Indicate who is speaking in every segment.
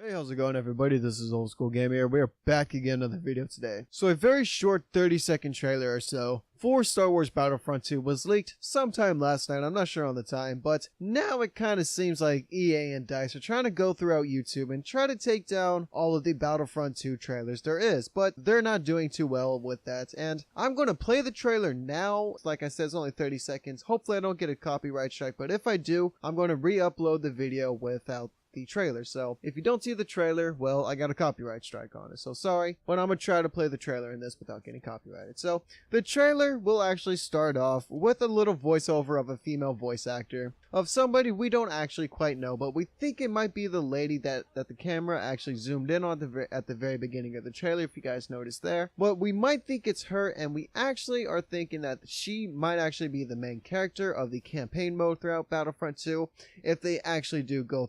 Speaker 1: Hey, how's it going, everybody? This is Old School Gamer here. We are back again in the video today. So a very short 30-second trailer or so for Star Wars Battlefront 2 was leaked sometime last night. I'm not sure on the time, but now it kind of seems like EA and DICE are trying to go throughout YouTube and try to take down all of the Battlefront 2 trailers there is, but they're not doing too well with that. And I'm going to play the trailer now. Like I said, it's only 30 seconds. Hopefully I don't get a copyright strike, but if I do, I'm going to re-upload the video without the trailer. So if you don't see the trailer, well, I got a copyright strike on it, so sorry, but I'm gonna try to play the trailer in this without getting copyrighted. So the trailer will actually start off with a little voiceover of a female voice actor of somebody we don't actually quite know, but we think it might be the lady that the camera actually zoomed in on at the very beginning of the trailer, if you guys noticed there. But we might think it's her, and we actually are thinking that she might actually be the main character of the campaign mode throughout Battlefront 2 if they actually do go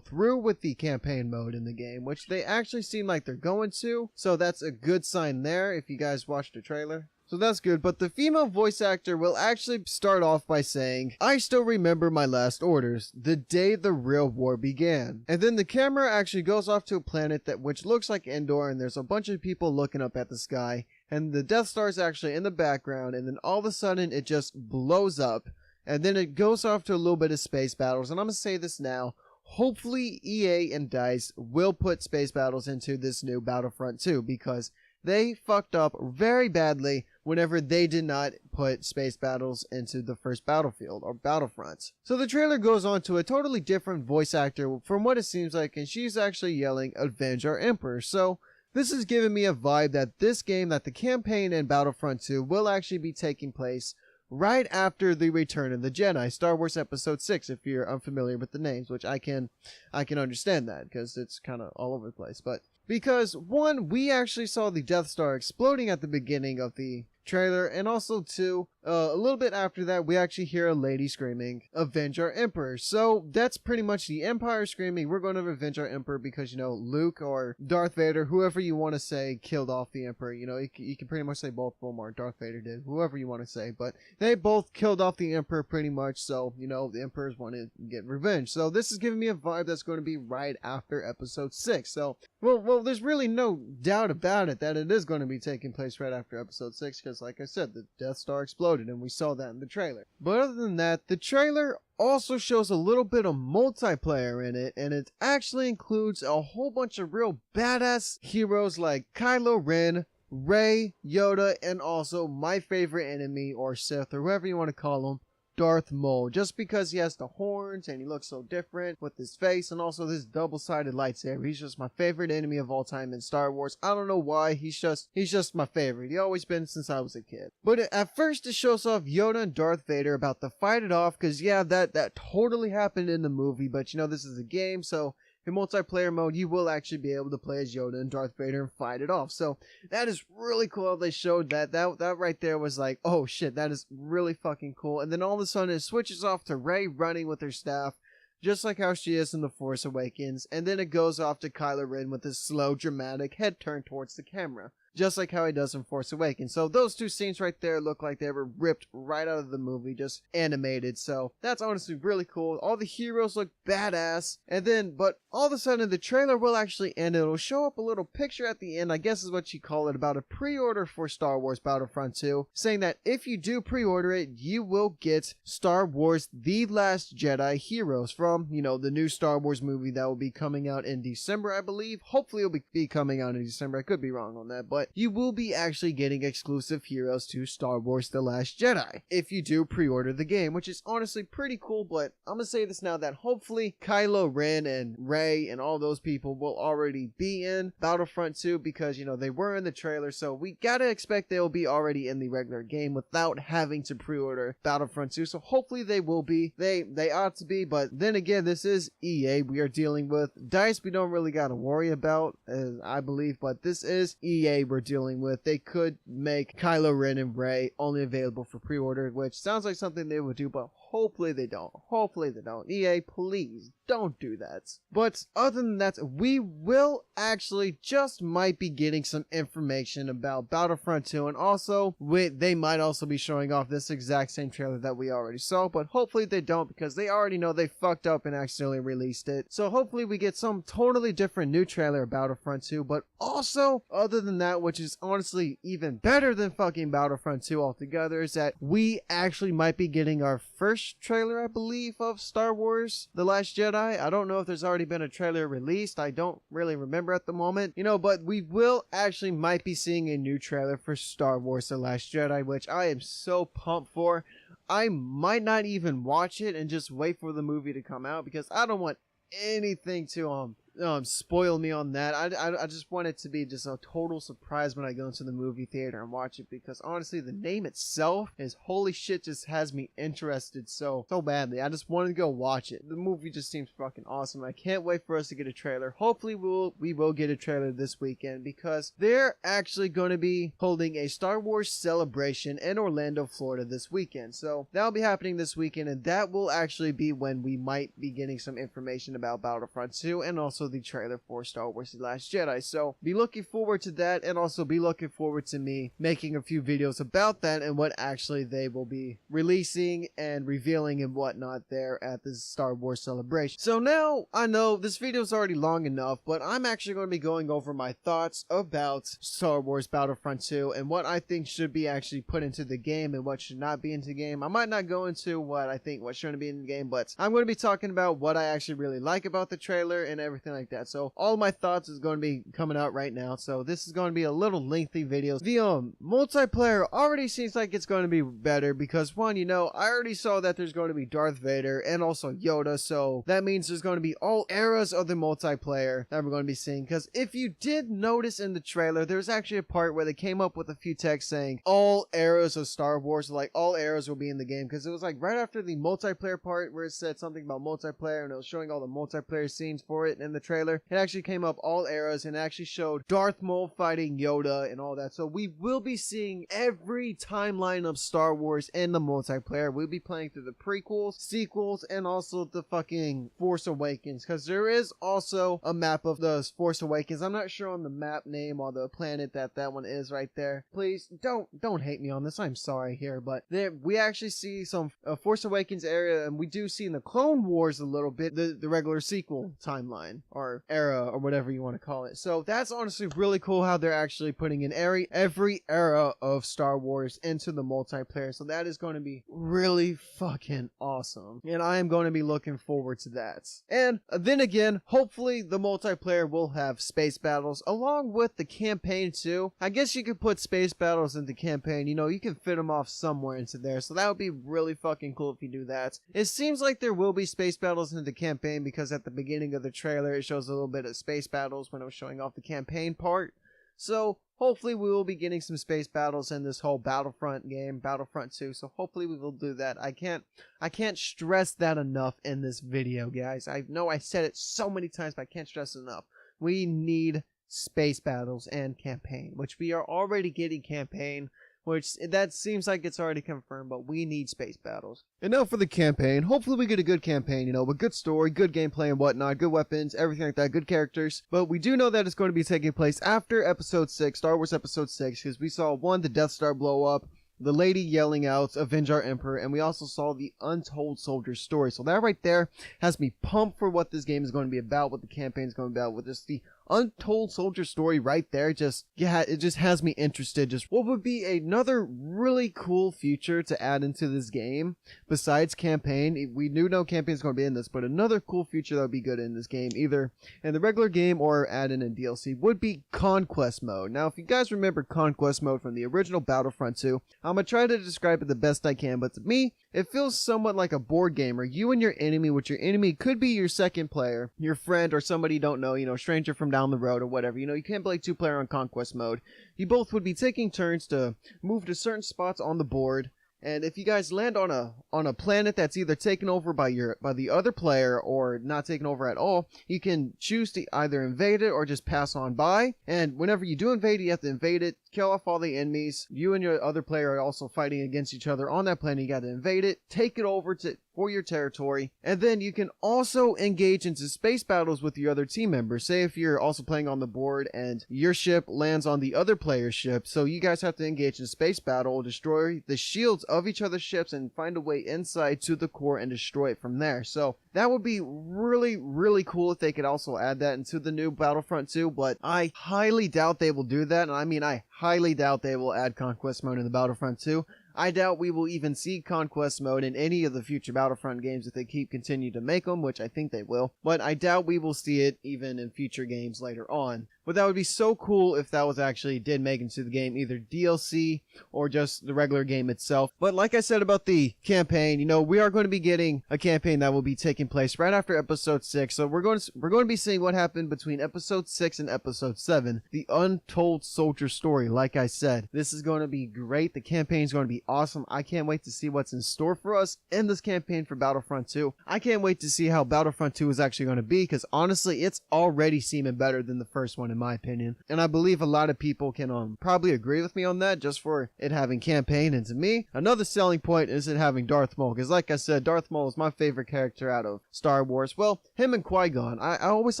Speaker 1: through with the campaign mode in the game, which they actually seem like they're going to, so that's a good sign there if you guys watched the trailer. So that's good, but the female voice actor will actually start off by saying, "I still remember my last orders, the day the real war began." And then the camera actually goes off to a planet which looks like Endor, and there's a bunch of people looking up at the sky, and the Death Star is actually in the background, and then all of a sudden it just blows up, and then it goes off to a little bit of space battles. And I'm gonna say this now, hopefully EA and DICE will put space battles into this new Battlefront 2, because they fucked up very badly whenever they did not put space battles into the first Battlefield or Battlefront. So the trailer goes on to a totally different voice actor from what it seems like, and she's actually yelling, "Avenge our Emperor." So this is giving me a vibe that this game, that the campaign in Battlefront 2 will actually be taking place right after the Return of the Jedi, Star Wars Episode 6, if you're unfamiliar with the names, which I can understand that, because it's kind of all over the place. But because, one, we actually saw the Death Star exploding at the beginning of the trailer, and also two, a little bit after that, we actually hear a lady screaming, "Avenge our Emperor." So that's pretty much the Empire screaming, "We're going to avenge our Emperor," because, you know, Luke or Darth Vader, whoever you want to say, killed off the Emperor. You know, you can pretty much say both of them, or Darth Vader did, whoever you want to say, but they both killed off the Emperor pretty much, so, you know, the Emperors want to get revenge. So this is giving me a vibe that's going to be right after Episode 6. So, well, there's really no doubt about it that it is going to be taking place right after Episode 6, because like I said, the Death Star exploded, and we saw that in the trailer. But other than that, the trailer also shows a little bit of multiplayer in it, and it actually includes a whole bunch of real badass heroes like Kylo Ren, Rey, Yoda, and also my favorite enemy, or Sith, or whoever you want to call him, Darth Maul, just because he has the horns and he looks so different with his face, and also this double-sided lightsaber. He's just my favorite enemy of all time in Star Wars. I don't know why, he's just my favorite. He's always been since I was a kid. But at first it shows off Yoda and Darth Vader about to fight it off, because yeah, that totally happened in the movie, but you know, this is a game, so in multiplayer mode, you will actually be able to play as Yoda and Darth Vader and fight it off. So that is really cool. They showed that right there was like, oh shit, that is really fucking cool. And then all of a sudden it switches off to Rey running with her staff, just like how she is in The Force Awakens. And then it goes off to Kylo Ren with his slow, dramatic head turned towards the camera, just like how he does in Force Awakens. So those two scenes right there look like they were ripped right out of the movie, just animated. So that's honestly really cool. All the heroes look badass. And then, but all of a sudden the trailer will actually end. It'll show up a little picture at the end, I guess is what you call it, about a pre-order for Star Wars Battlefront 2, saying that if you do pre-order it, you will get Star Wars The Last Jedi heroes from, you know, the new Star Wars movie that will be coming out in December, I believe. Hopefully it'll be coming out in December. I could be wrong on that, but you will be actually getting exclusive heroes to Star Wars The Last Jedi if you do pre-order the game, which is honestly pretty cool. But I'm gonna say this now, that hopefully Kylo Ren and Rey and all those people will already be in Battlefront 2, because, you know, they were in the trailer, so we gotta expect they'll be already in the regular game without having to pre-order Battlefront 2. So hopefully they will be. They ought to be, but then again, this is EA we are dealing with. DICE we don't really gotta worry about, I believe, but this is EA we're dealing with. They could make Kylo Ren and Rey only available for pre-order, which sounds like something they would do, but hopefully they don't. Hopefully they don't. EA, please don't do that. But other than that, we will actually just might be getting some information about Battlefront 2, and also they might also be showing off this exact same trailer that we already saw, but hopefully they don't, because they already know they fucked up and accidentally released it. So hopefully we get some totally different new trailer of Battlefront 2, but also, other than that, which is honestly even better than fucking Battlefront 2 altogether, is that we actually might be getting our first trailer, I believe, of Star Wars The Last Jedi. I don't know if there's already been a trailer released. I don't really remember at the moment, but we will actually might be seeing a new trailer for Star Wars The Last Jedi, which I am so pumped for. I might not even watch it and just wait for the movie to come out, because I don't want anything to spoil me on that. I just want it to be just a total surprise when I go into the movie theater and watch it, because honestly the name itself is holy shit, just has me interested so badly. I just want to go watch it. The movie just seems fucking awesome. I can't wait for us to get a trailer. Hopefully we will get a trailer this weekend, because they're actually going to be holding a Star Wars celebration in Orlando, Florida this weekend. So that'll be happening this weekend, and that will actually be when we might be getting some information about Battlefront 2 and also the trailer for Star Wars The Last Jedi. So be looking forward to that, and also be looking forward to me making a few videos about that and what actually they will be releasing and revealing and whatnot there at the Star Wars celebration. So now, I know this video is already long enough, but I'm actually going to be going over my thoughts about Star Wars Battlefront 2 and what I think should be actually put into the game and what should not be into the game. I might not go into what I think what shouldn't be in the game, but I'm going to be talking about what I actually really like about the trailer and everything like that. So all my thoughts is going to be coming out right now, so this is going to be a little lengthy video. The multiplayer already seems like it's going to be better, because one, I already saw that there's going to be Darth Vader and also Yoda, so that means there's going to be all eras of the multiplayer that we're going to be seeing. Because if you did notice in the trailer, there's actually a part where they came up with a few texts saying all eras of Star Wars, like all eras will be in the game, because it was like right after the multiplayer part where it said something about multiplayer and it was showing all the multiplayer scenes for it in the trailer. It actually came up all eras and actually showed Darth Maul fighting Yoda and all that. So we will be seeing every timeline of Star Wars in the multiplayer. We'll be playing through the prequels, sequels, and also the fucking Force Awakens, because there is also a map of the Force Awakens. I'm not sure on the map name or the planet that one is right there. Please don't hate me on this. I'm sorry here, but we actually see some Force Awakens area, and we do see in the Clone Wars a little bit the regular sequel timeline or era or whatever you want to call it. So that's honestly really cool how they're actually putting in every era of Star Wars into the multiplayer. So that is going to be really fucking awesome, and I am going to be looking forward to that. And then again, hopefully the multiplayer will have space battles along with the campaign too. I guess you could put space battles into campaign, you can fit them off somewhere into there, so that would be really fucking cool if you do that. It seems like there will be space battles in the campaign, because at the beginning of the trailer it shows a little bit of space battles when it was showing off the campaign part. So hopefully we will be getting some space battles in this whole Battlefront game, Battlefront 2. So hopefully we will do that. I can't stress that enough in this video, guys. I know I said it so many times, but I can't stress it enough. We need space battles and campaign, which we are already getting campaign, which that seems like it's already confirmed, but we need space battles. And now for the campaign. Hopefully we get a good campaign, with good story, good gameplay and whatnot, good weapons, everything like that, good characters. But we do know that it's going to be taking place after Episode 6, Star Wars Episode 6, because we saw, one, the Death Star blow up, the lady yelling out, "Avenge our Emperor," and we also saw the Untold Soldier story. So that right there has me pumped for what this game is going to be about, what the campaign is going to be about, with just the Untold Soldier story right there. It just has me interested. Just what would be another really cool feature to add into this game besides campaign? We do know campaign is going to be in this, but another cool feature that would be good in this game, either in the regular game or add in DLC, would be Conquest Mode. Now, if you guys remember Conquest Mode from the original Battlefront 2, I'm going to try to describe it the best I can, but to me, it feels somewhat like a board game where you and your enemy, which your enemy could be your second player, your friend, or somebody you don't know, stranger from down the road or whatever. You can't play two-player on Conquest Mode. You both would be taking turns to move to certain spots on the board, and if you guys land on a planet that's either taken over by the other player or not taken over at all, you can choose to either invade it or just pass on by. And whenever you do invade, you have to invade it kill off all the enemies. You and your other player are also fighting against each other on that planet. You got to invade it, take it over for your territory, and then you can also engage into space battles with your other team members. Say if you're also playing on the board and your ship lands on the other player's ship, so you guys have to engage in a space battle, destroy the shields of each other's ships, and find a way inside to the core and destroy it from there. So that would be really, really cool if they could also add that into the new Battlefront 2, but I highly doubt they will do that, and I mean I highly doubt they will add Conquest Mode in the Battlefront 2. I doubt we will even see Conquest Mode in any of the future Battlefront games if they continue to make them, which I think they will. But I doubt we will see it even in future games later on. But that would be so cool if that was actually did make into the game, either DLC or just the regular game itself. But like I said about the campaign, you know, we are going to be getting a campaign that will be taking place right after episode 6. So we're going to be seeing what happened between episode 6 and episode 7, the Untold Soldier story. Like I said, this is going to be great. The campaign is going to be awesome. I can't wait to see what's in store for us in this campaign for Battlefront 2. I can't wait to see how Battlefront 2 is actually going to be, because honestly, it's already seeming better than the first one in my opinion. And I believe a lot of people can probably agree with me on that, just for it having campaign. And to me, another selling point is it having Darth Maul, because like I said, Darth Maul is my favorite character out of Star Wars. Well, him and Qui-Gon. I always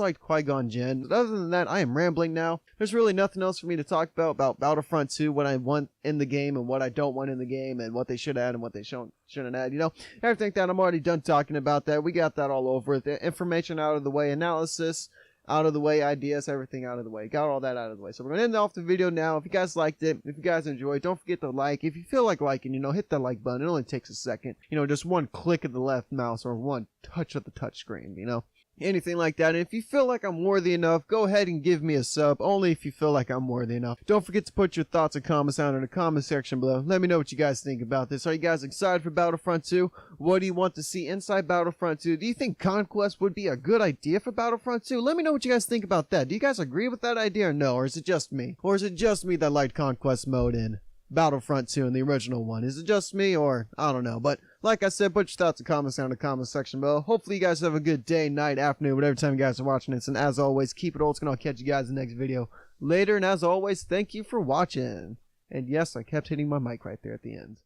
Speaker 1: liked Qui-Gon Jinn. But other than that, I am rambling now. There's really nothing else for me to talk about Battlefront 2, what I want in the game and what I don't want in the game, and what they should add and what they shouldn't add. You know, everything that I'm already done talking about that. We got that all over. The information out of the way, analysis out of the way, ideas, everything out of the way. Got all that out of the way. So we're going to end off the video now. If you guys liked it, if you guys enjoyed, don't forget to like. If you feel like liking, you know, hit that like button. It only takes a second. You know, just one click of the left mouse or one touch of the touch screen, you know. Anything like that. And if you feel like I'm worthy enough, go ahead and give me a sub. Only if you feel like I'm worthy enough. Don't forget to put your thoughts and comments down in the comment section below. Let me know what you guys think about this. Are you guys excited for Battlefront 2? What do you want to see inside Battlefront 2? Do you think Conquest would be a good idea for Battlefront 2? Let me know what you guys think about that. Do you guys agree with that idea or no? Or is it just me? Or is it just me that liked Conquest mode in Battlefront 2 in the original one? Is it just me, or I don't know? But like I said, put your thoughts and comments down in the comment section below. Hopefully you guys have a good day, night, afternoon, whatever time you guys are watching this. And as always, keep it old school. I'll catch you guys in the next video later. And as always, thank you for watching. And yes, I kept hitting my mic right there at the end.